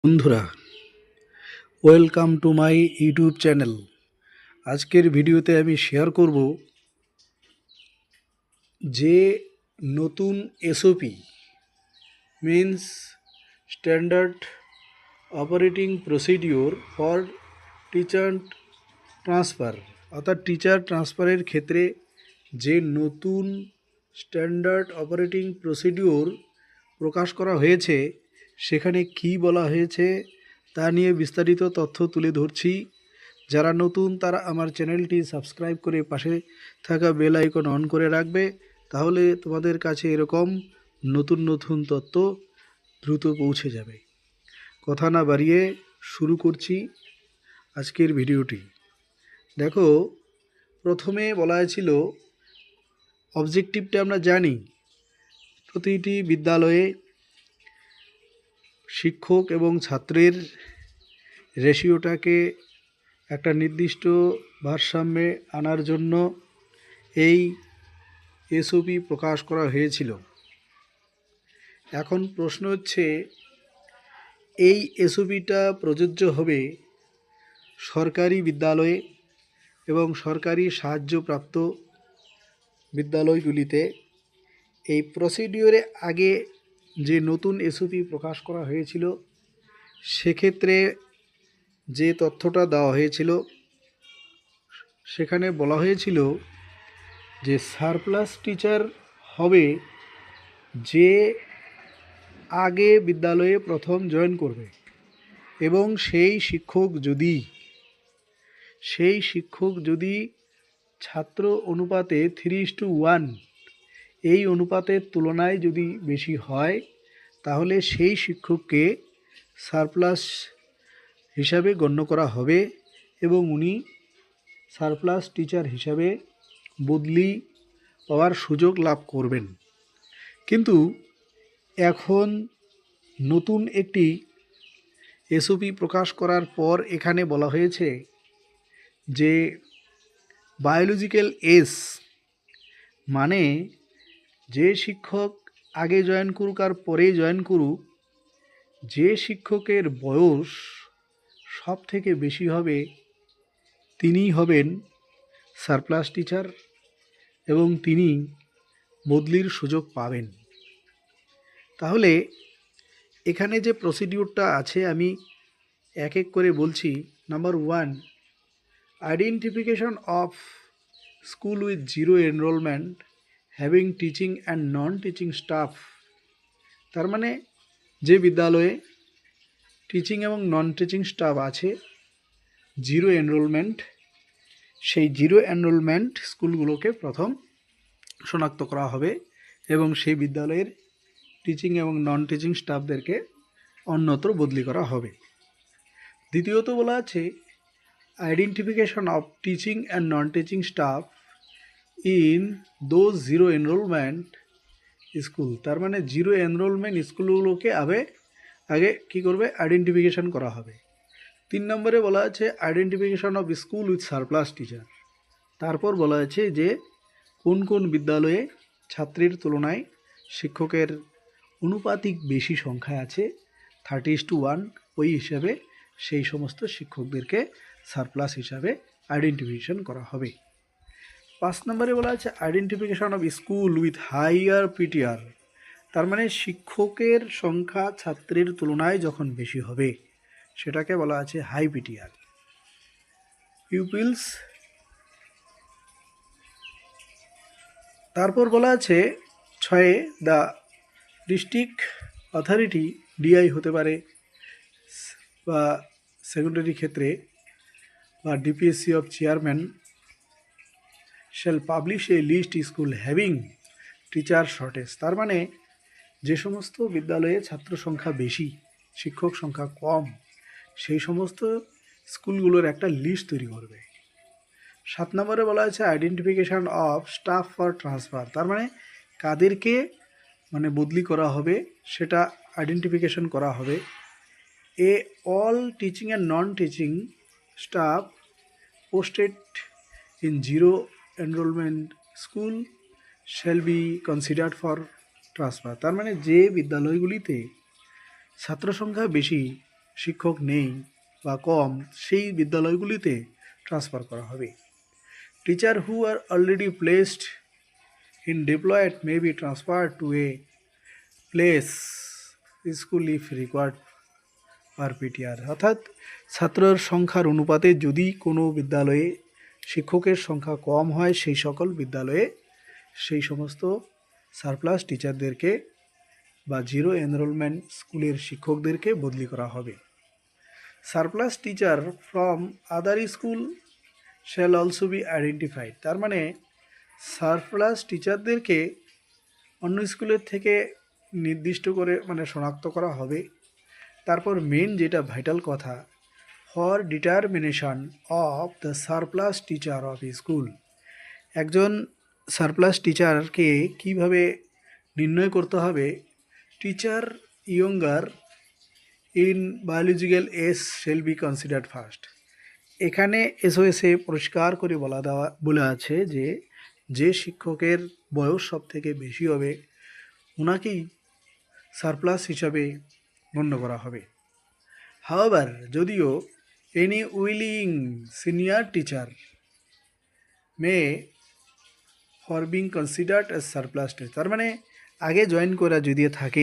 বন্ধুরা, welcome to my YouTube channel. আজকের ভিডিওতে আমি শেয়ার করব যে নতুন SOP means standard operating procedure for teacher transfer, অর্থাৎ টিচার ট্রান্সফারের ক্ষেত্রে যে নতুন স্ট্যান্ডার্ড অপারেটিং প্রসিডিওর প্রকাশ করা হয়েছে সেখানে কি বলা হয়েছে তা নিয়ে বিস্তারিত তথ্য তুলে ধরছি। যারা নতুন তারা আমার চ্যানেলটি সাবস্ক্রাইব করে পাশে থাকা বেল আইকন অন করে রাখবে, তাহলে তোমাদের কাছে এরকম নতুন নতুন তথ্য দ্রুত পৌঁছে যাবে। কথা না বাড়িয়ে শুরু করছি আজকের ভিডিওটি। দেখো, প্রথমে বলা ছিল অবজেক্টিভটা আমরা জানি, প্রতিটি বিদ্যালয়ে শিক্ষক এবং ছাত্রের রেশিওটাকে একটা নির্দিষ্ট ভারসাম্যে আনার জন্য এই এসওপি প্রকাশ করা হয়েছিল। এখন প্রশ্ন হচ্ছে, এই এসওপিটা প্রযোজ্য হবে সরকারি বিদ্যালয়ে এবং সরকারি সাহায্যপ্রাপ্ত বিদ্যালয়গুলিতে। এই প্রসিডিওরে আগে যে নতুন এসওপি প্রকাশ করা হয়েছিল সেক্ষেত্রে যে তথ্যটা দেওয়া হয়েছিল সেখানে বলা হয়েছিল যে সারপ্লাস টিচার হবে যে আগে বিদ্যালয়ে প্রথম জয়েন করবে এবং সেই শিক্ষক যদি ছাত্র অনুপাতে 3:1 এই অনুপাতের তুলনায় যদি বেশি হয় তাহলে সেই শিক্ষককে সারপ্লাস হিসাবে গণ্য করা হবে এবং উনি সারপ্লাস টিচার হিসাবে বদলি পাওয়ার সুযোগ লাভ করবেন। কিন্তু এখন নতুন একটি এসওপি প্রকাশ করার পর এখানে বলা হয়েছে যে বায়োলজিক্যাল এজ, মানে যে শিক্ষক আগে জয়েন করুক আর পরে জয়েন করুক, যে শিক্ষকের বয়স সব থেকে বেশি হবে তিনিই হবেন সারপ্লাস টিচার এবং তিনি বদলির সুযোগ পাবেন। তাহলে এখানে যে প্রসিডিউরটা আছে আমি এক এক করে বলছি। Number 1, identification of school with zero enrolment having teaching and non teaching staff. তার মানে যে বিদ্যালয়ে টিচিং এবং নন টিচিং স্টাফ আছে, জিরো এনরোলমেন্ট, সেই জিরো এনরোলমেন্ট স্কুলগুলোকে প্রথম শনাক্ত করা হবে এবং সেই বিদ্যালয়ের টিচিং এবং নন টিচিং স্টাফদেরকে অন্যত্র বদলি করা হবে। দ্বিতীয়ত বলা আছে identification of teaching and non teaching staff in those zero enrolment school. তার মানে জিরো এনরোলমেন্ট স্কুলগুলোকে আগে কী করবে, আইডেন্টিফিকেশন করা হবে। 3 নম্বরে বলা আছে identification of school with surplus teacher. তারপর বলা আছে যে কোন কোন বিদ্যালয়ে ছাত্রের তুলনায় শিক্ষকের অনুপাতিক বেশি সংখ্যা আছে 30:1, ওই হিসাবে সেই সমস্ত শিক্ষকদেরকে সারপ্লাস হিসাবে আইডেন্টিফিকেশন করা হবে। 5 নম্বরে বলা আছে identification of school with higher PTR. তার মানে শিক্ষকের সংখ্যা ছাত্রের তুলনায় যখন বেশি হবে সেটাকে বলা আছে হাই পিটিআর। পিউপিলস। তারপর বলা আছে 6, দ্য ডিস্ট্রিক্ট অথরিটি, ডিআই হতে পারে বা সেকেন্ডারি ক্ষেত্রে বা DPSC of chairman, shall publish a list school having teacher shortage. তার মানে যে সমস্ত বিদ্যালয়ে ছাত্র সংখ্যা বেশি শিক্ষক সংখ্যা কম সেই সমস্ত স্কুলগুলোর একটা লিস্ট তৈরি করবে। 7 নম্বরে বলা আছে identification of staff for transfer. তার মানে কাদেরকে বদলি করা হবে সেটা আইডেন্টিফিকেশন করা হবে। All teaching and non teaching staff posted in zero enrolment school shall be considered for transfer. তার মানে যে বিদ্যালয়গুলিতে ছাত্র সংখ্যা বেশি শিক্ষক নেই বা কম, সেই বিদ্যালয়গুলিতে ট্রান্সফার করা হবে। Teacher who are already placed in deployed may be transfer to a place school if required per PTR. অর্থাৎ ছাত্রের সংখ্যার অনুপাতে যদি কোনো বিদ্যালয়ে শিক্ষকের সংখ্যা কম হয়, সেই সকল বিদ্যালয়ে সেই সমস্ত সারপ্লাস টিচারদেরকে বা জিরো এনরোলমেন্ট স্কুলের শিক্ষকদেরকে বদলি করা হবে। Surplus teacher from other school shall also be identified. তার মানে সারপ্লাস টিচারদেরকে অন্য স্কুলের থেকে নির্দিষ্ট করে শনাক্ত করা হবে। তারপর মেন যেটা ভাইটাল কথা, for determination of the surplus teacher of school. একজন সারপ্লাস টিচারকে কিভাবে নির্ণয় করতে হবে? Teacher younger in biological age shall be considered first. এখানে এসওএসে পরিষ্কার করে বলে আছে যে শিক্ষকের বয়স সব থেকে বেশি হবে ওনাকেই সারপ্লাস হিসাবে গণ্য করা হবে। হাওয়েভার, যদিও any willing senior teacher May for being considered as surplus teacher, তার মানে আগে জয়েন করা যদি থাকে